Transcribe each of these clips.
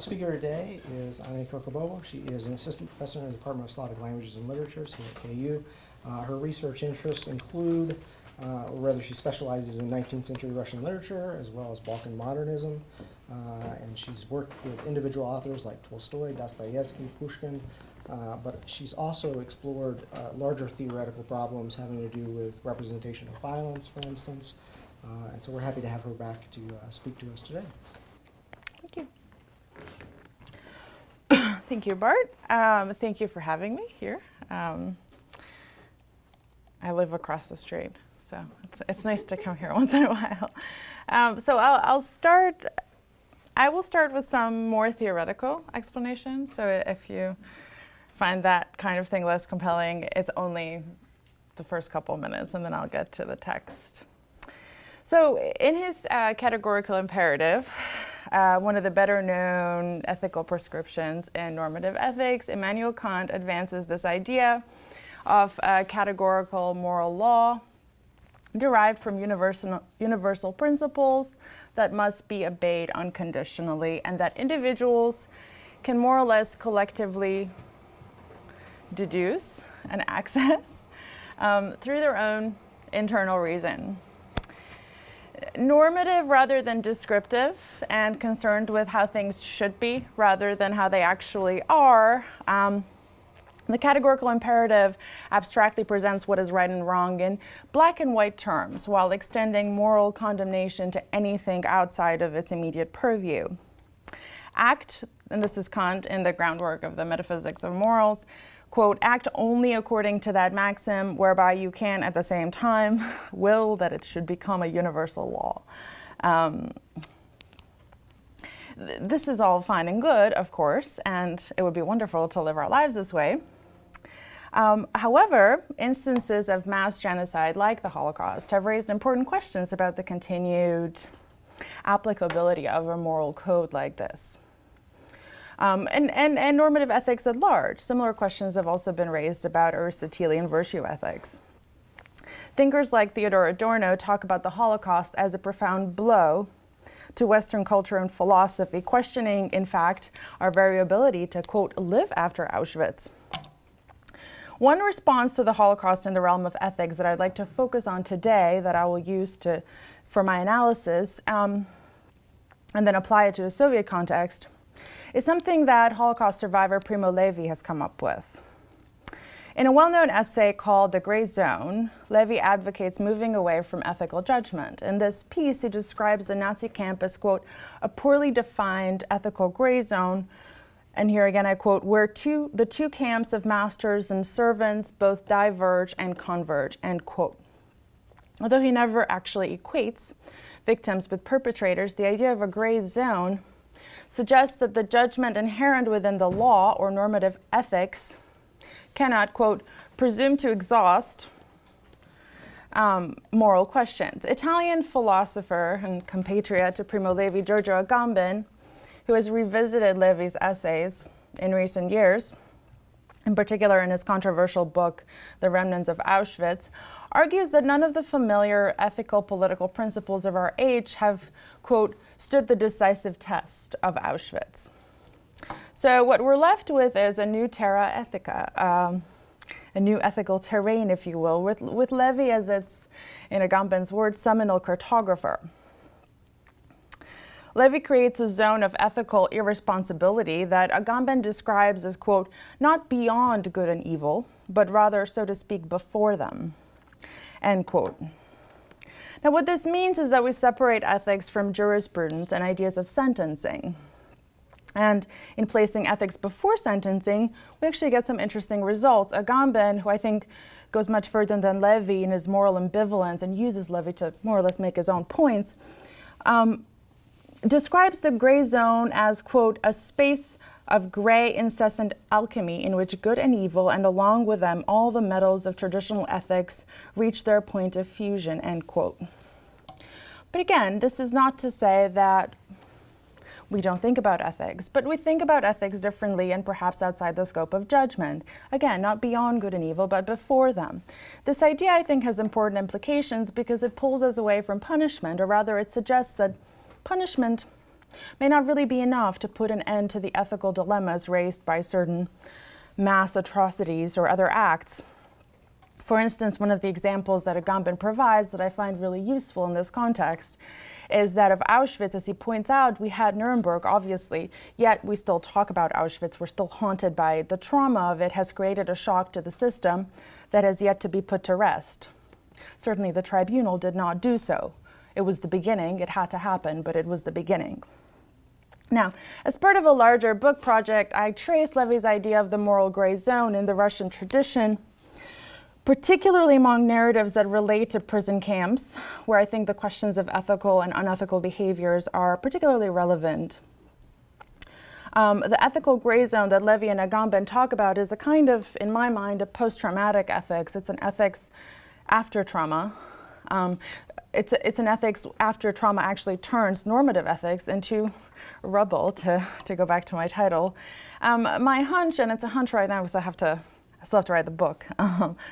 speaker today is Kokobobo. She is an assistant professor in the Department of Slavic Languages and Literatures here at KU. Her research interests include, or rather she specializes in 19th century Russian literature as well as Balkan modernism. And she's worked with individual authors like Tolstoy, Dostoevsky, Pushkin, but she's also explored larger theoretical problems having to do with representation of violence, for instance. And so we're happy to have her back to speak to us today. Thank you. Thank you, Bart. Thank you for having me here. I live across the street, so it's nice to come here once in a while. So I will start with some more theoretical explanations. So if you find that kind of thing less compelling, it's only the first couple minutes, and then I'll get to the text. So in his categorical imperative, one of the better known ethical prescriptions in normative ethics, Immanuel Kant advances this idea of categorical moral law derived from universal principles that must be obeyed unconditionally, and that individuals can more or less collectively deduce and access through their own internal reason. Normative rather than descriptive, and concerned with how things should be rather than how they actually are, the categorical imperative abstractly presents what is right and wrong in black and white terms, while extending moral condemnation to anything outside of its immediate purview. Act, and this is Kant in the groundwork of the metaphysics of morals, quote, act only according to that maxim whereby you can at the same time will that it should become a universal law. This is all fine and good, of course, and it would be wonderful to live our lives this way. However, instances of mass genocide like the Holocaust have raised important questions about the continued applicability of a moral code like this. And normative ethics at large. Similar questions have also been raised about Aristotelian virtue ethics. Thinkers like Theodor Adorno talk about the Holocaust as a profound blow to Western culture and philosophy, questioning, in fact, our variability to, quote, live after Auschwitz. One response to the Holocaust in the realm of ethics that I'd like to focus on today, that I will use for my analysis, and then apply it to a Soviet context, is something that Holocaust survivor Primo Levi has come up with. In a well-known essay called The Gray Zone, Levi advocates moving away from ethical judgment. In this piece, he describes the Nazi camp as, quote, a poorly defined ethical gray zone, and here again I quote, where the two camps of masters and servants both diverge and converge, end quote. Although he never actually equates victims with perpetrators, the idea of a gray zone suggests that the judgment inherent within the law or normative ethics cannot, quote, presume to exhaust moral questions. Italian philosopher and compatriot to Primo Levi, Giorgio Agamben, who has revisited Levi's essays in recent years, in particular in his controversial book, The Remnants of Auschwitz, argues that none of the familiar ethical political principles of our age have, quote, stood the decisive test of Auschwitz. So what we're left with is a new terra ethica, a new ethical terrain, if you will, with Levi as its, in Agamben's words, seminal cartographer. Levi creates a zone of ethical irresponsibility that Agamben describes as, quote, not beyond good and evil, but rather, so to speak, before them, end quote. Now, what this means is that we separate ethics from jurisprudence and ideas of sentencing. And in placing ethics before sentencing, we actually get some interesting results. Agamben, who I think goes much further than Levi in his moral ambivalence and uses Levi to more or less make his own points, describes the gray zone as, quote, a space of gray incessant alchemy in which good and evil, and along with them all the metals of traditional ethics, reach their point of fusion, end quote. But again, this is not to say that we don't think about ethics, but we think about ethics differently and perhaps outside the scope of judgment. Again, not beyond good and evil, but before them. This idea, I think, has important implications because it pulls us away from punishment, or rather it suggests that punishment may not really be enough to put an end to the ethical dilemmas raised by certain mass atrocities or other acts. For instance, one of the examples that Agamben provides that I find really useful in this context is that of Auschwitz. As he points out, we had Nuremberg, obviously, yet we still talk about Auschwitz. We're still haunted by the trauma of it, has created a shock to the system that has yet to be put to rest. Certainly the tribunal did not do so. It was the beginning. It had to happen, but it was the beginning. Now, as part of a larger book project, I traced Levy's idea of the moral gray zone in the Russian tradition, particularly among narratives that relate to prison camps, where I think the questions of ethical and unethical behaviors are particularly relevant. The ethical gray zone that Levy and Agamben talk about is a kind of, in my mind, a post-traumatic ethics. It's an ethics after trauma. It's an ethics after trauma actually turns normative ethics into rubble, to go back to my title. My hunch, and it's a hunch right now because I still have to write the book,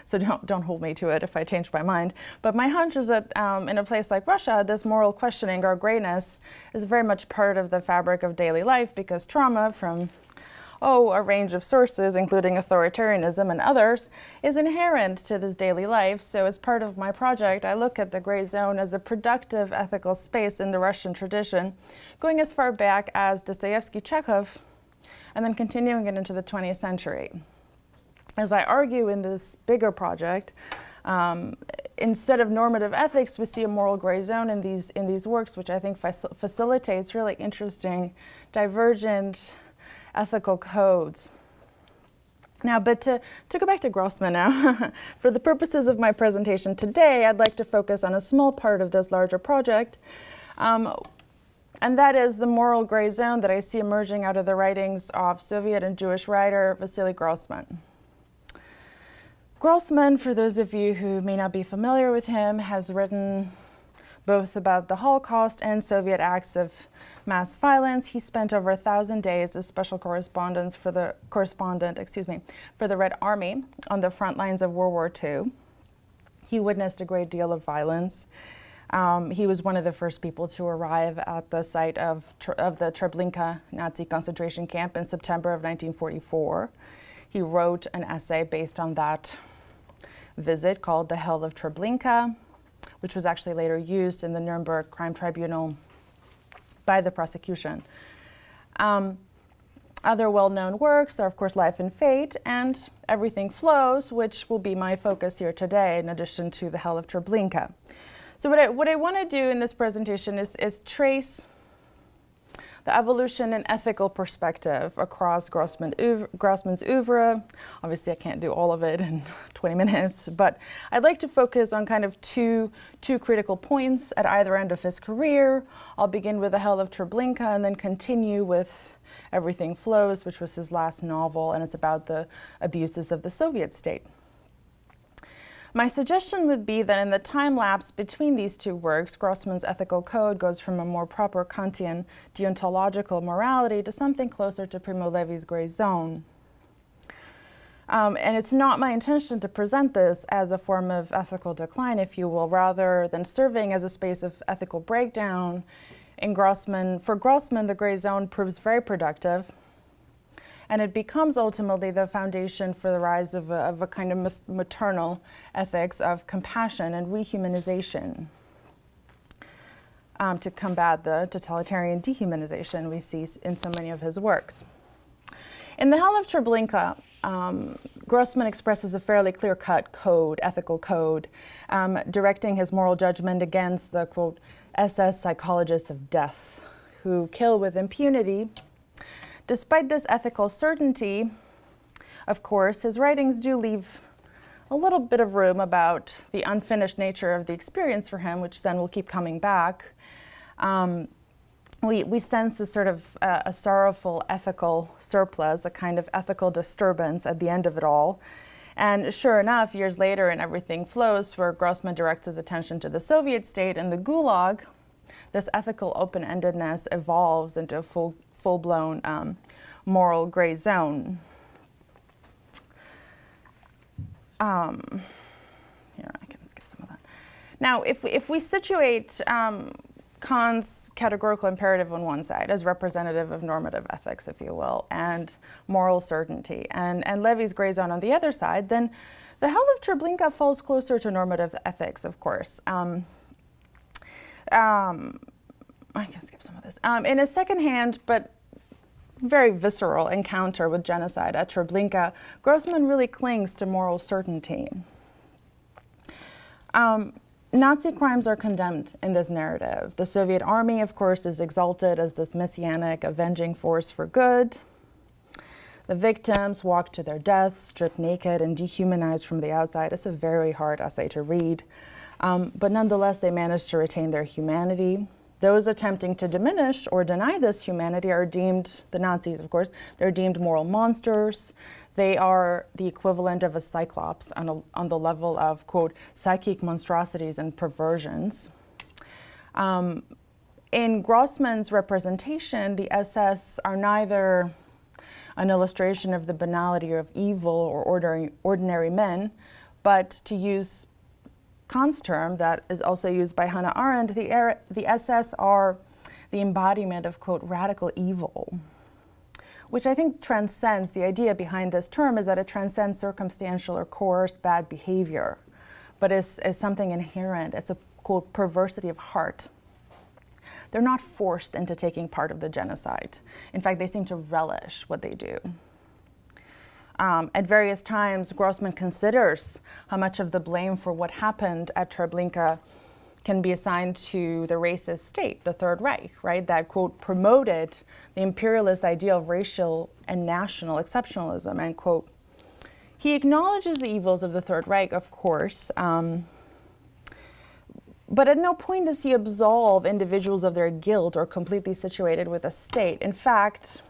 so don't hold me to it if I change my mind. But my hunch is that in a place like Russia, this moral questioning or grayness is very much part of the fabric of daily life, because trauma from a range of sources, including authoritarianism and others, is inherent to this daily life. So as part of my project, I look at the gray zone as a productive ethical space in the Russian tradition, going as far back as Dostoevsky, Chekhov, and then continuing it into the 20th century. As I argue in this bigger project, instead of normative ethics, we see a moral gray zone in these works, which I think facilitates really interesting, divergent ethical codes. Now, but to go back to Grossman now, for the purposes of my presentation today, I'd like to focus on a small part of this larger project, and that is the moral gray zone that I see emerging out of the writings of Soviet and Jewish writer Vasily Grossman. Grossman, for those of you who may not be familiar with him, has written both about the Holocaust and Soviet acts of mass violence. He spent over 1,000 days as special correspondent for the Red Army on the front lines of World War II. He witnessed a great deal of violence. He was one of the first people to arrive at the site of the Treblinka Nazi concentration camp in September of 1944. He wrote an essay based on that visit called The Hell of Treblinka, which was actually later used in the Nuremberg Crime Tribunal by the prosecution. Other well-known works are, of course, Life and Fate and Everything Flows, which will be my focus here today, in addition to The Hell of Treblinka. So what I want to do in this presentation is trace the evolution and ethical perspective across Grossman's oeuvre. Obviously, I can't do all of it in 20 minutes, but I'd like to focus on kind of two critical points at either end of his career. I'll begin with The Hell of Treblinka and then continue with Everything Flows, which was his last novel, and it's about the abuses of the Soviet state. My suggestion would be that in the time lapse between these two works, Grossman's ethical code goes from a more proper Kantian deontological morality to something closer to Primo Levi's gray zone. And it's not my intention to present this as a form of ethical decline, if you will, rather than serving as a space of ethical breakdown. For Grossman, the gray zone proves very productive, and it becomes ultimately the foundation for the rise of a kind of maternal ethics of compassion and rehumanization to combat the totalitarian dehumanization we see in so many of his works. In The Hell of Treblinka, Grossman expresses a fairly clear-cut ethical code, directing his moral judgment against the, quote, SS psychologists of death, who kill with impunity. Despite this ethical certainty, of course, his writings do leave a little bit of room about the unfinished nature of the experience for him, which then will keep coming back. We sense a sort of a sorrowful ethical surplus, a kind of ethical disturbance at the end of it all. And sure enough, years later in Everything Flows, where Grossman directs his attention to the Soviet state and the Gulag, this ethical open-endedness evolves into a full-blown moral gray zone. Here, I can skip some of that. Now, if we situate Kant's categorical imperative on one side as representative of normative ethics, if you will, and moral certainty, and Levy's gray zone on the other side, then the hell of Treblinka falls closer to normative ethics, of course. I can skip some of this. In a secondhand but very visceral encounter with genocide at Treblinka, Grossman really clings to moral certainty. Nazi crimes are condemned in this narrative. The Soviet army, of course, is exalted as this messianic, avenging force for good. The victims walk to their deaths, stripped naked and dehumanized from the outside. It's a very hard essay to read. But nonetheless, they manage to retain their humanity. Those attempting to diminish or deny this humanity are deemed, the Nazis, of course, they're deemed moral monsters. They are the equivalent of a cyclops on the level of, quote, psychic monstrosities and perversions. In Grossman's representation, the SS are neither an illustration of the banality of evil or ordinary men, but to use Kant's term that is also used by Hannah Arendt, the SS are the embodiment of, quote, radical evil, which I think transcends, the idea behind this term is that it transcends circumstantial or coerced bad behavior, but is something inherent. It's a, quote, perversity of heart. They're not forced into taking part of the genocide. In fact, they seem to relish what they do. At various times, Grossman considers how much of the blame for what happened at Treblinka can be assigned to the racist state, the Third Reich, right? That, quote, promoted the imperialist ideal of racial and national exceptionalism, end quote. He acknowledges the evils of the Third Reich, of course, but at no point does he absolve individuals of their guilt or completely situated with the state. In fact,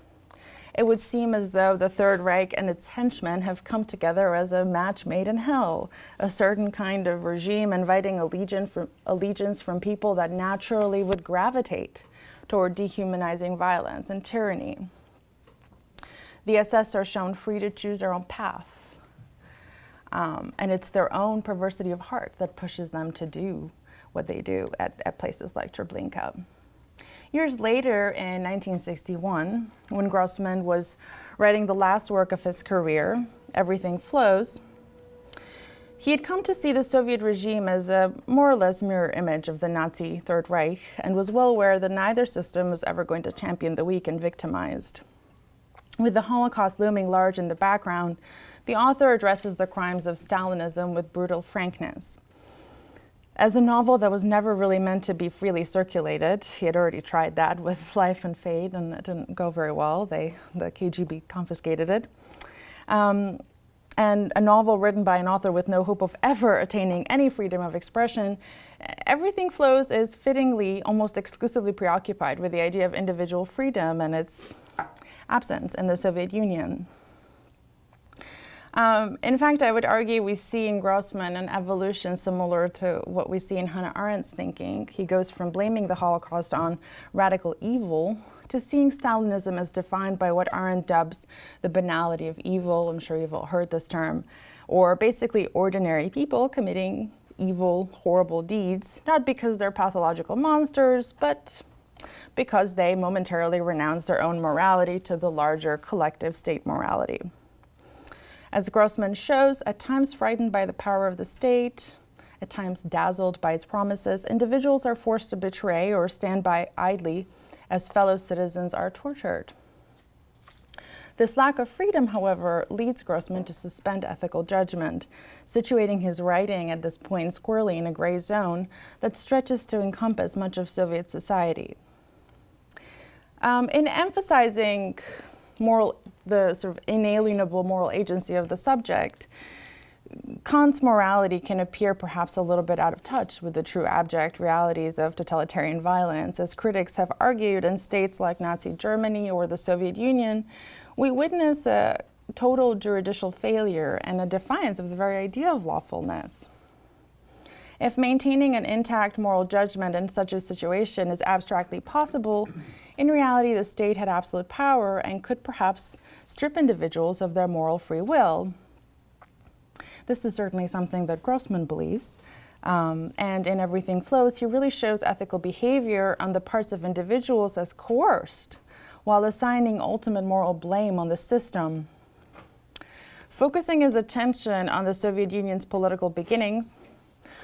it would seem as though the Third Reich and its henchmen have come together as a match made in hell, a certain kind of regime inviting allegiance from people that naturally would gravitate toward dehumanizing violence and tyranny. The SS are shown free to choose their own path, and it's their own perversity of heart that pushes them to do what they do at places like Treblinka. Years later, in 1961, when Grossman was writing the last work of his career, Everything Flows, he had come to see the Soviet regime as a more or less mirror image of the Nazi Third Reich and was well aware that neither system was ever going to champion the weak and victimized. With the Holocaust looming large in the background, the author addresses the crimes of Stalinism with brutal frankness. As a novel that was never really meant to be freely circulated, he had already tried that with Life and Fate, and it didn't go very well. The KGB confiscated it. And a novel written by an author with no hope of ever attaining any freedom of expression, Everything Flows is fittingly almost exclusively preoccupied with the idea of individual freedom and its absence in the Soviet Union. In fact, I would argue we see in Grossman an evolution similar to what we see in Hannah Arendt's thinking. He goes from blaming the Holocaust on radical evil to seeing Stalinism as defined by what Arendt dubs the banality of evil. I'm sure you've all heard this term. Or basically ordinary people committing evil, horrible deeds, not because they're pathological monsters, but because they momentarily renounce their own morality to the larger collective state morality. As Grossman shows, at times frightened by the power of the state, at times dazzled by its promises, individuals are forced to betray or stand by idly as fellow citizens are tortured. This lack of freedom, however, leads Grossman to suspend ethical judgment, situating his writing at this point squarely in a gray zone that stretches to encompass much of Soviet society. In emphasizing the sort of inalienable moral agency of the subject, Kant's morality can appear perhaps a little bit out of touch with the true abject realities of totalitarian violence. As critics have argued, in states like Nazi Germany or the Soviet Union, we witness a total juridical failure and a defiance of the very idea of lawfulness. If maintaining an intact moral judgment in such a situation is abstractly possible, in reality, the state had absolute power and could perhaps strip individuals of their moral free will. This is certainly something that Grossman believes. And in Everything Flows, he really shows ethical behavior on the parts of individuals as coerced, while assigning ultimate moral blame on the system. Focusing his attention on the Soviet Union's political beginnings,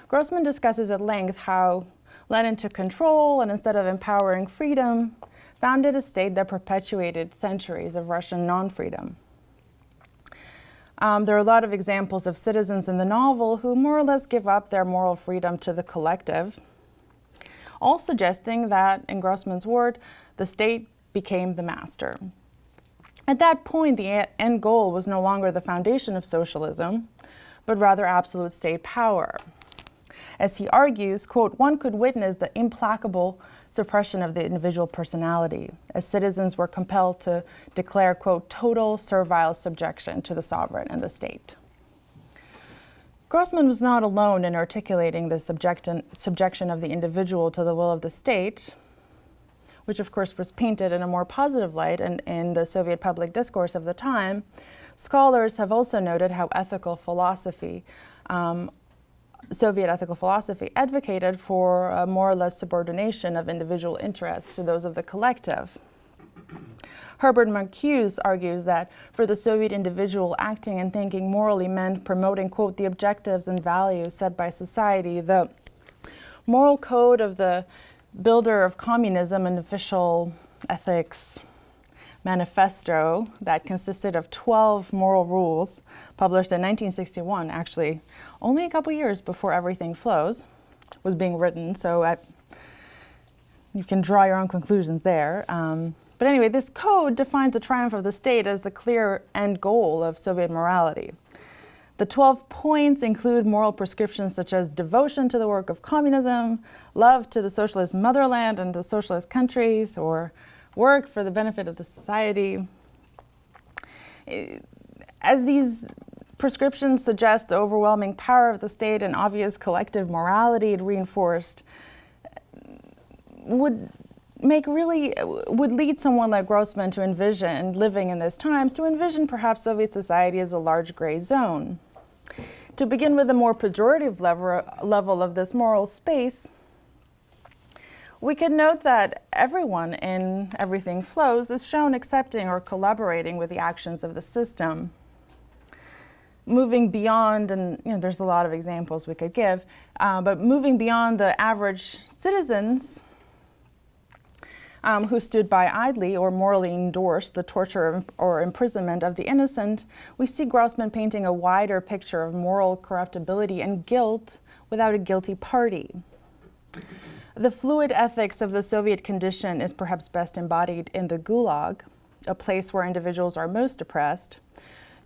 Grossman discusses at length how Lenin took control and, instead of empowering freedom, founded a state that perpetuated centuries of Russian non-freedom. There are a lot of examples of citizens in the novel who more or less give up their moral freedom to the collective, all suggesting that, in Grossman's word, the state became the master. At that point, the end goal was no longer the foundation of socialism, but rather absolute state power. As he argues, quote, one could witness the implacable suppression of the individual personality, as citizens were compelled to declare, quote, total servile subjection to the sovereign and the state. Grossman was not alone in articulating the subjection of the individual to the will of the state, which of course was painted in a more positive light in the Soviet public discourse of the time. Scholars have also noted how Soviet ethical philosophy advocated for a more or less subordination of individual interests to those of the collective. Herbert Marcuse argues that for the Soviet individual, acting and thinking morally meant promoting, quote, the objectives and values set by society. The moral code of the builder of communism, an official ethics manifesto that consisted of 12 moral rules, published in 1961, actually only a couple years before Everything Flows was being written, so you can draw your own conclusions there. But anyway, this code defines the triumph of the state as the clear end goal of Soviet morality. The 12 points include moral prescriptions such as devotion to the work of communism, love to the socialist motherland and the socialist countries, or work for the benefit of the society. As these prescriptions suggest the overwhelming power of the state and obvious collective morality it reinforced, would lead someone like Grossman to envision, living in these times, to envision perhaps Soviet society as a large gray zone. To begin with the more pejorative level of this moral space, we could note that everyone in Everything Flows is shown accepting or collaborating with the actions of the system. Moving beyond, and there's a lot of examples we could give, but moving beyond the average citizens who stood by idly or morally endorsed the torture or imprisonment of the innocent, we see Grossman painting a wider picture of moral corruptibility and guilt without a guilty party. The fluid ethics of the Soviet condition is perhaps best embodied in the Gulag, a place where individuals are most oppressed.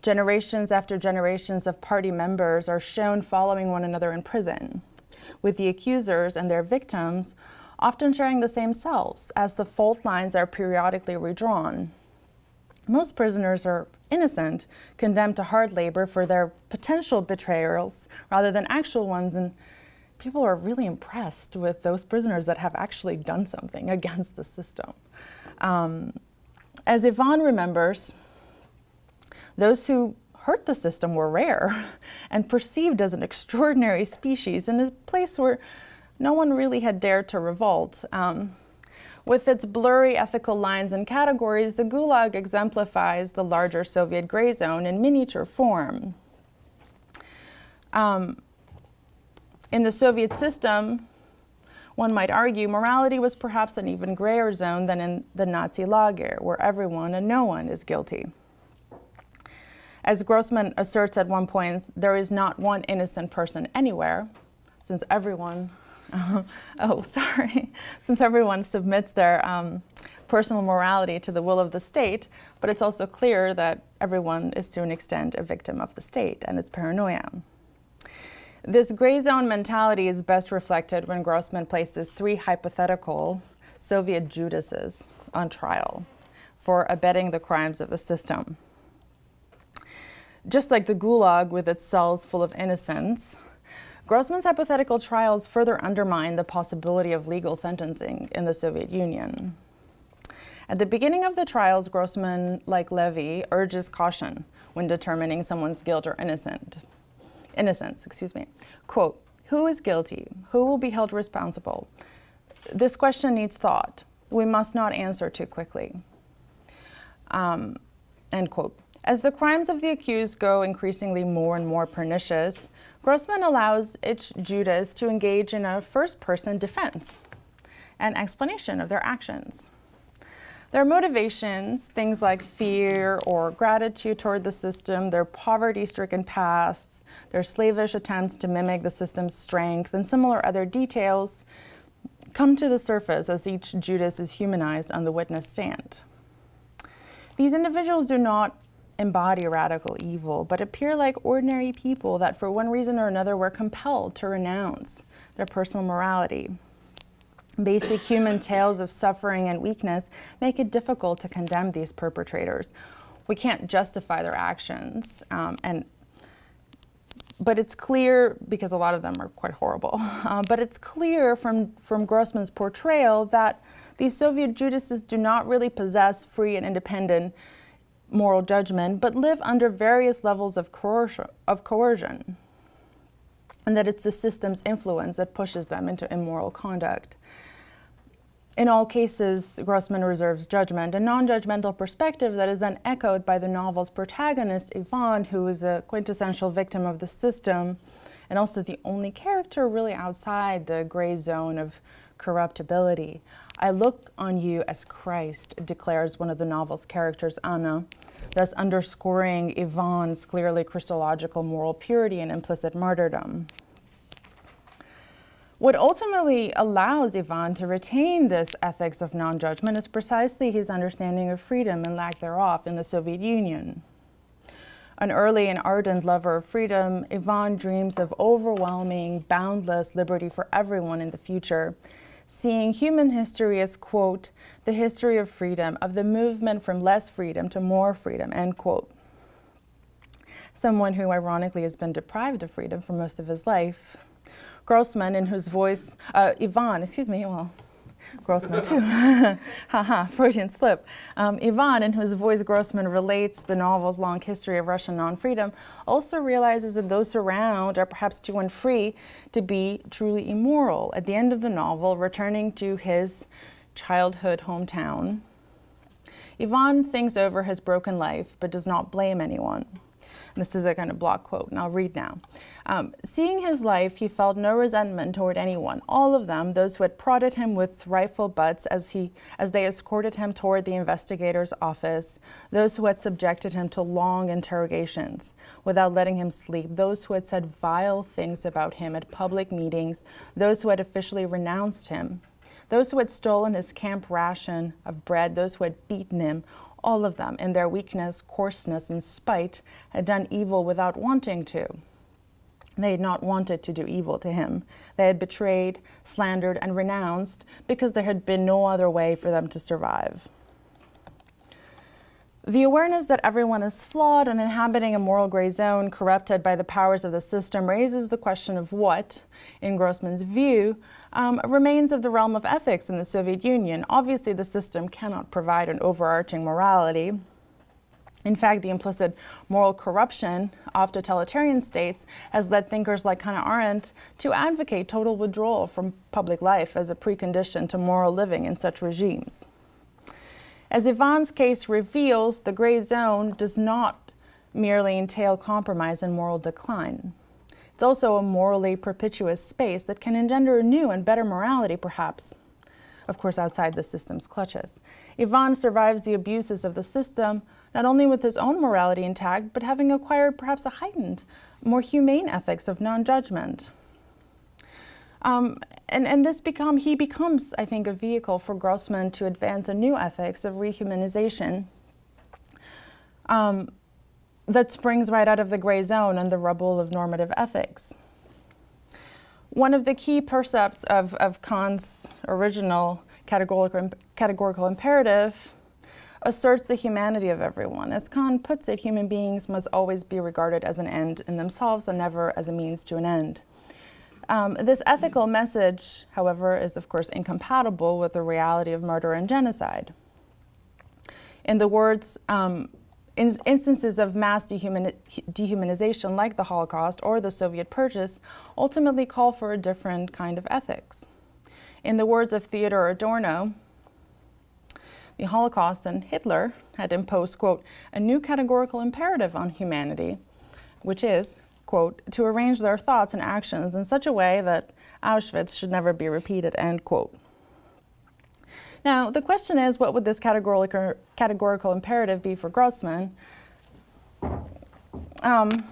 Generations after generations of party members are shown following one another in prison, with the accusers and their victims often sharing the same cells, as the fault lines are periodically redrawn. Most prisoners are innocent, condemned to hard labor for their potential betrayals rather than actual ones, and people are really impressed with those prisoners that have actually done something against the system. As Ivan remembers, those who hurt the system were rare and perceived as an extraordinary species in a place where no one really had dared to revolt. With its blurry ethical lines and categories, the Gulag exemplifies the larger Soviet gray zone in miniature form. In the Soviet system, one might argue morality was perhaps an even grayer zone than in the Nazi lager, where everyone and no one is guilty. As Grossman asserts at one point, there is not one innocent person anywhere, since everyone since everyone submits their personal morality to the will of the state, but it's also clear that everyone is to an extent a victim of the state and its paranoia. This gray zone mentality is best reflected when Grossman places 3 hypothetical Soviet Judases on trial for abetting the crimes of the system. Just like the Gulag with its cells full of innocents, Grossman's hypothetical trials further undermine the possibility of legal sentencing in the Soviet Union. At the beginning of the trials, Grossman, like Levy, urges caution when determining someone's guilt or innocence. Quote, Who is guilty? Who will be held responsible? This question needs thought. We must not answer too quickly. End quote. As the crimes of the accused go increasingly more and more pernicious, Grossman allows each Judas to engage in a first-person defense and explanation of their actions. Their motivations, things like fear or gratitude toward the system, their poverty-stricken pasts, their slavish attempts to mimic the system's strength, and similar other details, come to the surface as each Judas is humanized on the witness stand. These individuals do not embody radical evil, but appear like ordinary people that for one reason or another were compelled to renounce their personal morality. Basic human tales of suffering and weakness make it difficult to condemn these perpetrators. We can't justify their actions, but it's clear, because a lot of them are quite horrible, but it's clear from Grossman's portrayal that these Soviet Judases do not really possess free and independent moral judgment, but live under various levels of coercion, and that it's the system's influence that pushes them into immoral conduct. In all cases, Grossman reserves judgment, a non-judgmental perspective that is then echoed by the novel's protagonist, Ivan, who is a quintessential victim of the system, and also the only character really outside the gray zone of corruptibility. I look on you as Christ, declares one of the novel's characters, Anna, thus underscoring Ivan's clearly Christological moral purity and implicit martyrdom. What ultimately allows Ivan to retain this ethics of non-judgment is precisely his understanding of freedom and lack thereof in the Soviet Union. An early and ardent lover of freedom, Ivan dreams of overwhelming, boundless liberty for everyone in the future, seeing human history as, quote, the history of freedom, of the movement from less freedom to more freedom, end quote. Someone who ironically has been deprived of freedom for most of his life. Grossman, in whose voice, Ivan, Grossman too, haha, Freudian slip. Ivan, in whose voice Grossman relates the novel's long history of Russian non-freedom, also realizes that those around are perhaps too unfree to be truly immoral. At the end of the novel, returning to his childhood hometown, Ivan thinks over his broken life, but does not blame anyone. This is a kind of block quote, and I'll read now. Seeing his life, he felt no resentment toward anyone. All of them, those who had prodded him with rifle butts as they escorted him toward the investigator's office, those who had subjected him to long interrogations without letting him sleep, those who had said vile things about him at public meetings, those who had officially renounced him, those who had stolen his camp ration of bread, those who had beaten him, all of them, in their weakness, coarseness, and spite, had done evil without wanting to. They had not wanted to do evil to him. They had betrayed, slandered, and renounced because there had been no other way for them to survive. The awareness that everyone is flawed and inhabiting a moral gray zone corrupted by the powers of the system raises the question of what, in Grossman's view, remains of the realm of ethics in the Soviet Union. Obviously, the system cannot provide an overarching morality. In fact, the implicit moral corruption of totalitarian states has led thinkers like Hannah Arendt to advocate total withdrawal from public life as a precondition to moral living in such regimes. As Ivan's case reveals, the gray zone does not merely entail compromise and moral decline. It's also a morally perpetuous space that can engender a new and better morality, perhaps, of course, outside the system's clutches. Ivan survives the abuses of the system, not only with his own morality intact, but having acquired perhaps a heightened, more humane ethics of non-judgment. He becomes, I think, a vehicle for Grossman to advance a new ethics of rehumanization that springs right out of the gray zone and the rubble of normative ethics. One of the key percepts of Kant's original categorical imperative asserts the humanity of everyone. As Kant puts it, human beings must always be regarded as an end in themselves and never as a means to an end. This ethical message, however, is of course incompatible with the reality of murder and genocide. In the words Instances of mass dehumanization like the Holocaust or the Soviet purges ultimately call for a different kind of ethics. In the words of Theodor Adorno, the Holocaust and Hitler had imposed, quote, a new categorical imperative on humanity, which is, quote, to arrange their thoughts and actions in such a way that Auschwitz should never be repeated, end quote. Now, the question is, what would this categorical imperative be for Grossman? And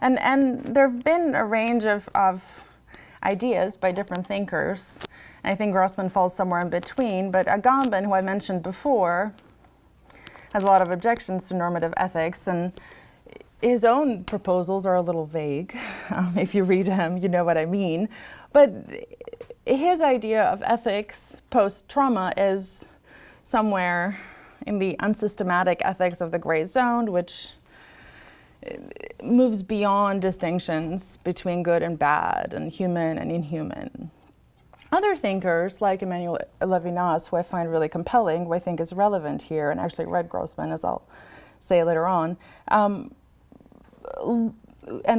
there have been a range of ideas by different thinkers. I think Grossman falls somewhere in between, but Agamben, who I mentioned before, has a lot of objections to normative ethics, and his own proposals are a little vague. If you read him, you know what I mean. But his idea of ethics post-trauma is somewhere in the unsystematic ethics of the gray zone, which moves beyond distinctions between good and bad and human and inhuman. Other thinkers, like Emmanuel Levinas, who I find really compelling, who I think is relevant here, and actually read Grossman, as I'll say later on, and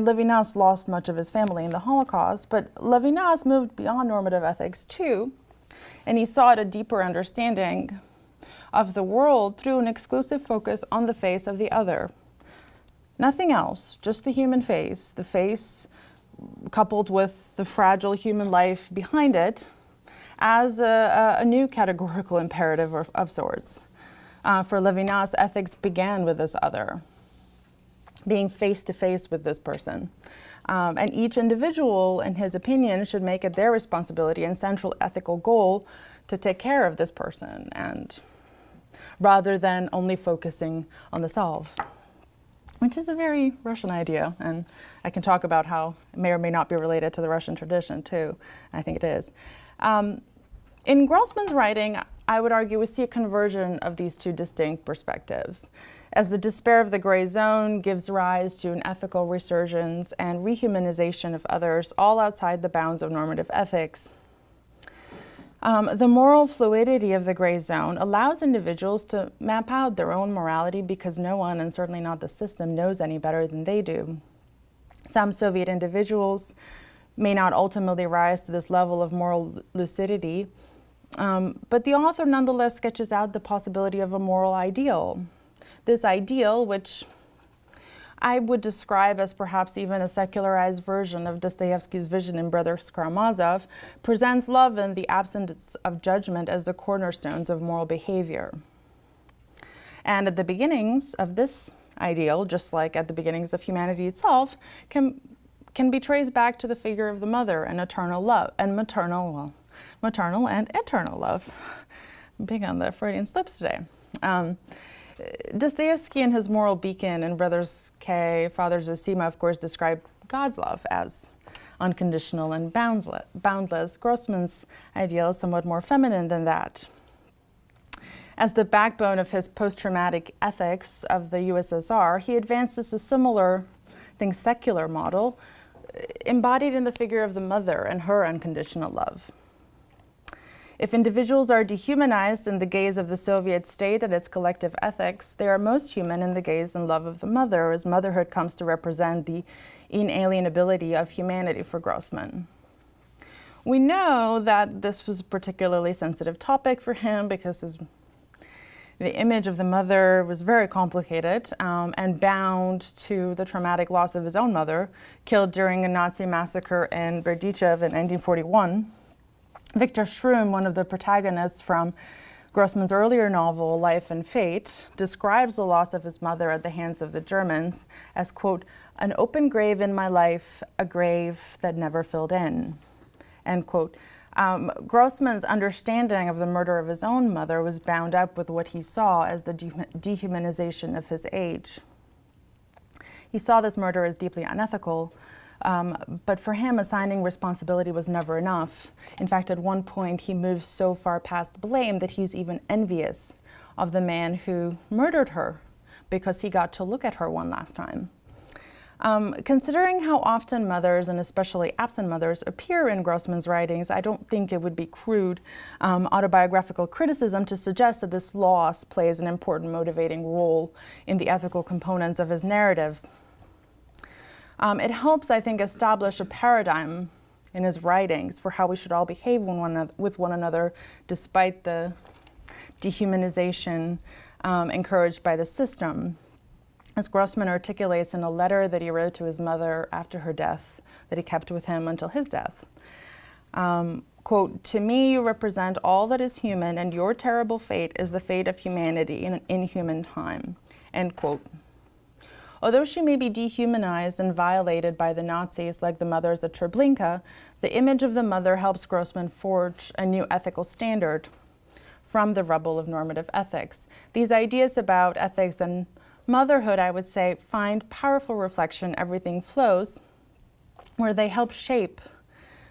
Levinas lost much of his family in the Holocaust, but Levinas moved beyond normative ethics too, and he sought a deeper understanding of the world through an exclusive focus on the face of the other. Nothing else, just the human face, the face coupled with the fragile human life behind it as a new categorical imperative of sorts. For Levinas, ethics began with this other, being face-to-face with this person. And each individual, in his opinion, should make it their responsibility and central ethical goal to take care of this person, and rather than only focusing on the self, which is a very Russian idea, and I can talk about how it may or may not be related to the Russian tradition too. I think it is. In Grossman's writing, I would argue we see a conversion of these two distinct perspectives, as the despair of the gray zone gives rise to an ethical resurgence and rehumanization of others, all outside the bounds of normative ethics. The moral fluidity of the gray zone allows individuals to map out their own morality because no one, and certainly not the system, knows any better than they do. Some Soviet individuals may not ultimately rise to this level of moral lucidity, but the author nonetheless sketches out the possibility of a moral ideal. This ideal, which I would describe as perhaps even a secularized version of Dostoevsky's vision in Brothers Karamazov, presents love and the absence of judgment as the cornerstones of moral behavior. And at the beginnings of this ideal, just like at the beginnings of humanity itself, can be traced back to the figure of the mother and eternal love, and maternal and eternal love. I'm big on the Freudian slips today. Dostoevsky in his Moral Beacon and Brothers K, Father Zosima, of course, described God's love as unconditional and boundless. Grossman's ideal is somewhat more feminine than that. As the backbone of his post-traumatic ethics of the USSR, he advances a similar, I think, secular model embodied in the figure of the mother and her unconditional love. If individuals are dehumanized in the gaze of the Soviet state and its collective ethics, they are most human in the gaze and love of the mother, as motherhood comes to represent the inalienability of humanity for Grossman. We know that this was a particularly sensitive topic for him because the image of the mother was very complicated and bound to the traumatic loss of his own mother, killed during a Nazi massacre in Berdichev in 1941. Victor Schrum, one of the protagonists from Grossman's earlier novel, Life and Fate, describes the loss of his mother at the hands of the Germans as, quote, an open grave in my life, a grave that never filled in, end quote. Grossman's understanding of the murder of his own mother was bound up with what he saw as the dehumanization of his age. He saw this murder as deeply unethical, but for him, assigning responsibility was never enough. In fact, at one point, he moves so far past blame that he's even envious of the man who murdered her because he got to look at her one last time. Considering how often mothers, and especially absent mothers, appear in Grossman's writings, I don't think it would be crude autobiographical criticism to suggest that this loss plays an important motivating role in the ethical components of his narratives. It helps, I think, establish a paradigm in his writings for how we should all behave with one another despite the dehumanization encouraged by the system. As Grossman articulates in a letter that he wrote to his mother after her death, that he kept with him until his death. Quote, "To me you represent all that is human, and your terrible fate is the fate of humanity in an inhuman time." End quote. Although she may be dehumanized and violated by the Nazis like the mothers at Treblinka, the image of the mother helps Grossman forge a new ethical standard from the rubble of normative ethics. These ideas about ethics and motherhood, I would say, find powerful reflection in Everything Flows, where they help shape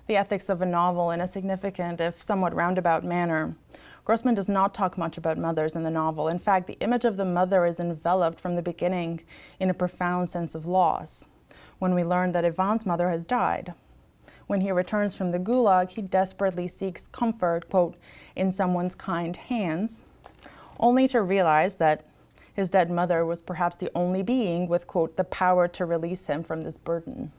the ethics of a novel in a significant, if somewhat roundabout manner. Grossman does not talk much about mothers in the novel. In fact, the image of the mother is enveloped from the beginning in a profound sense of loss. When we learn that Ivan's mother has died, when he returns from the Gulag, he desperately seeks comfort, quote, "in someone's kind hands," only to realize that his dead mother was perhaps the only being with, quote, "the power to release him from this burden."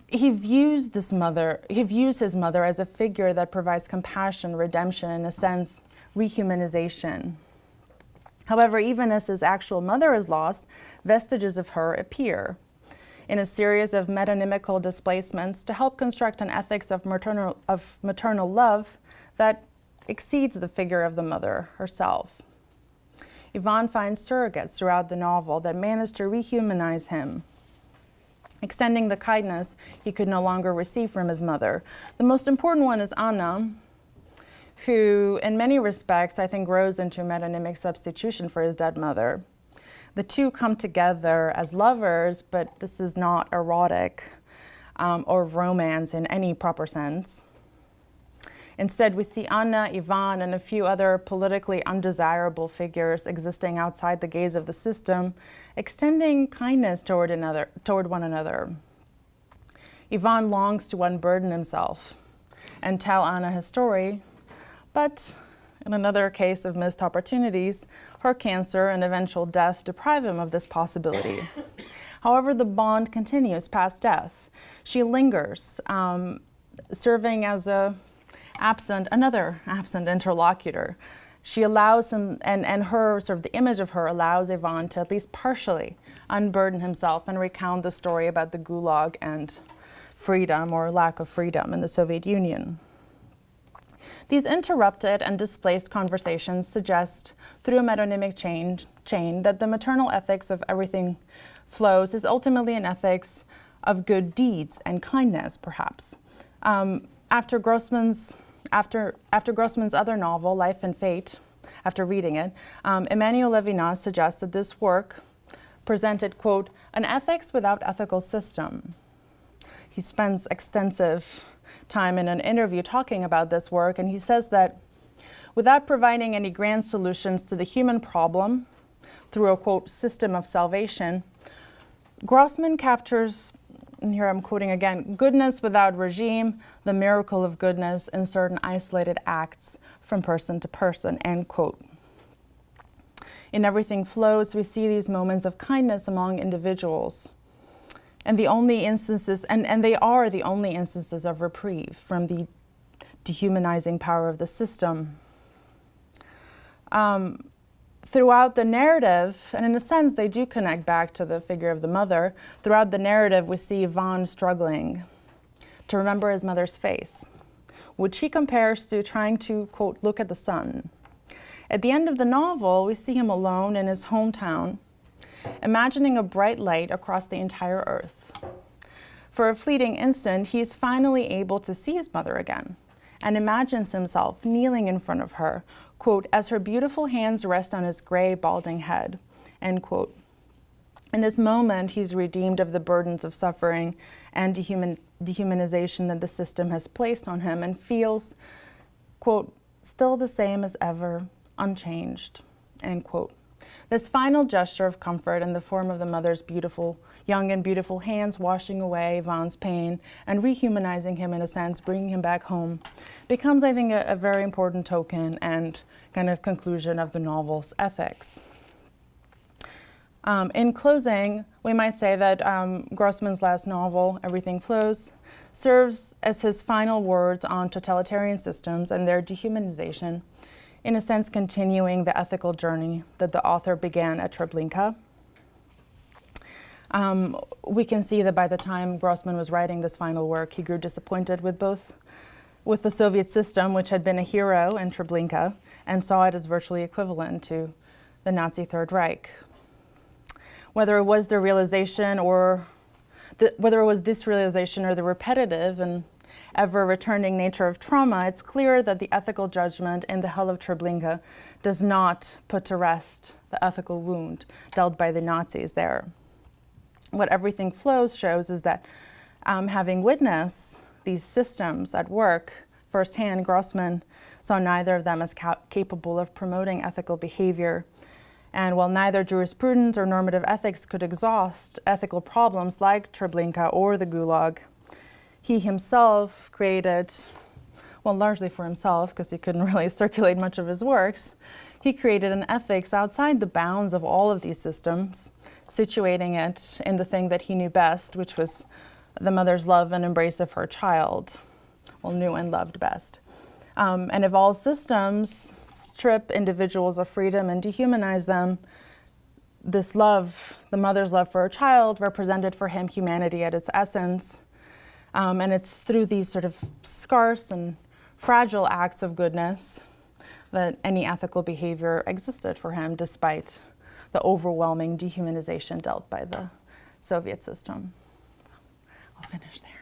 He views his mother as a figure that provides compassion, redemption, in a sense, rehumanization. However, even as his actual mother is lost, vestiges of her appear in a series of metonymical displacements to help construct an ethics of maternal love that exceeds the figure of the mother herself. Ivan finds surrogates throughout the novel that manage to rehumanize him, extending the kindness he could no longer receive from his mother. The most important one is Anna, who in many respects I think grows into a metonymic substitution for his dead mother. The two come together as lovers, but this is not erotic or romance in any proper sense. Instead, we see Anna, Ivan, and a few other politically undesirable figures existing outside the gaze of the system, extending kindness toward one another. Ivan longs to unburden himself and tell Anna his story, but in another case of missed opportunities, her cancer and eventual death deprive him of this possibility. However, the bond continues past death. She lingers, serving as another absent interlocutor. She allows him, and her, sort of the image of her allows Ivan to at least partially unburden himself and recount the story about the Gulag and freedom or lack of freedom in the Soviet Union. These interrupted and displaced conversations suggest, through a metonymic chain, that the maternal ethics of Everything Flows is ultimately an ethics of good deeds and kindness, perhaps. After Grossman's other novel, Life and Fate, after reading it, Emmanuel Levinas suggests that this work presented, quote, "an ethics without ethical system." He spends extensive time in an interview talking about this work, and he says that without providing any grand solutions to the human problem through a, quote, "system of salvation," Grossman captures, and here I'm quoting again, "goodness without regime, the miracle of goodness in certain isolated acts from person to person," end quote. In Everything Flows, we see these moments of kindness among individuals. And they are the only instances of reprieve from the dehumanizing power of the system. Throughout the narrative, and in a sense they do connect back to the figure of the mother, throughout the narrative we see Ivan struggling to remember his mother's face, which he compares to trying to, quote, "look at the sun." At the end of the novel, we see him alone in his hometown, imagining a bright light across the entire earth. For a fleeting instant, he is finally able to see his mother again and imagines himself kneeling in front of her, quote, "as her beautiful hands rest on his gray, balding head," end quote. In this moment, he's redeemed of the burdens of suffering and dehumanization that the system has placed on him and feels, quote, "still the same as ever, unchanged," end quote. This final gesture of comfort in the form of the mother's beautiful, young and beautiful hands washing away Vaughn's pain and rehumanizing him in a sense, bringing him back home, becomes, I think, a very important token and kind of conclusion of the novel's ethics. In closing, we might say that Grossman's last novel, Everything Flows, serves as his final words on totalitarian systems and their dehumanization, in a sense continuing the ethical journey that the author began at Treblinka. We can see that by the time Grossman was writing this final work, he grew disappointed with the Soviet system, which had been a hero in Treblinka, and saw it as virtually equivalent to the Nazi Third Reich. Whether it was the realization or whether it was this realization or the repetitive and ever-returning nature of trauma, it's clear that the ethical judgment in the Hell of Treblinka does not put to rest the ethical wound dealt by the Nazis there. What Everything Flows shows is that having witnessed these systems at work firsthand, Grossman saw neither of them as capable of promoting ethical behavior. And while neither jurisprudence or normative ethics could exhaust ethical problems like Treblinka or the Gulag, he himself created, well, largely for himself, because he couldn't really circulate much of his works, he created an ethics outside the bounds of all of these systems, situating it in the thing that he knew best, which was the mother's love and embrace of her child, well, knew and loved best. And if all systems strip individuals of freedom and dehumanize them, this love, the mother's love for her child, represented for him humanity at its essence. And it's through these sort of scarce and fragile acts of goodness that any ethical behavior existed for him, despite the overwhelming dehumanization dealt by the Soviet system. So I'll finish there.